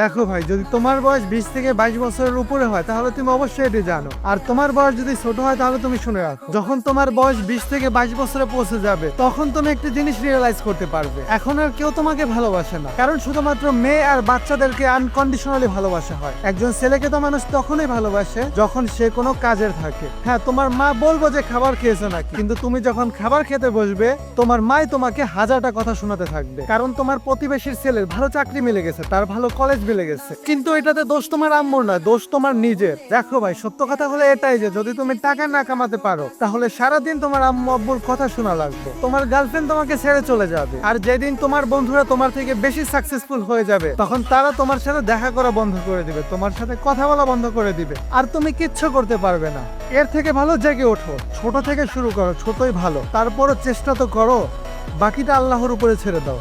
দেখো ভাই, যদি তোমার বয়স 20 থেকে 22 বছরের উপরে হয় তাহলে তুমি অবশ্যই এটি জানো। আর তোমার বয়স যদি ছোট হয় তাহলে তুমি শুনে রাখো, যখন তোমার বয়স 20 থেকে 22 বছরে পৌঁছে যাবে তখন তুমি একটা জিনিস রিয়েলাইজ করতে পারবে, এখন আর কেউ তোমাকে ভালোবাসে না। কারণ শুধুমাত্র মেয়ে আর বাচ্চাদেরকে আনকন্ডিশনালি ভালোবাসা হয়। একজন ছেলেকে তো মানুষ তখনই ভালোবাসে যখন সে কোনো কাজের থাকে। হ্যাঁ, তোমার মা বলবো যে খাবার খেয়েছো নাকি, কিন্তু তুমি যখন খাবার খেতে বসবে তোমার মাই তোমাকে হাজারটা কথা শোনাতে থাকবে। কারণ তোমার প্রতিবেশীর ছেলের ভালো চাকরি মিলে গেছে, তার ভালো কলেজ মিলে গেছে, কিন্তু এটাতে দোষ তোমার আম্মুর না, দোষ তোমার নিজের। দেখো ভাই, সত্য কথা হলো এটাই যে যদি তুমি টাকা না কামাতে পারো তাহলে সারাদিন তোমার আম্মু আব্বুর কথা শোনা লাগবে, তোমার গার্লফ্রেন্ড তোমাকে ছেড়ে চলে যাবে। আর যেদিন তোমার বন্ধুরা তোমার থেকে বেশি সাকসেসফুল হয়ে যাবে তখন তারা তোমার সাথে দেখা করা বন্ধ করে দিবে, তোমার সাথে কথা বলা বন্ধ করে দিবে, আর তুমি কিচ্ছু করতে পারবে না। এর থেকে ভালো জেগে ওঠো, ছোট থেকে শুরু করো, ছোটই ভালো, তারপরও চেষ্টা তো করো, বাকিটা আল্লাহর উপরে ছেড়ে দাও।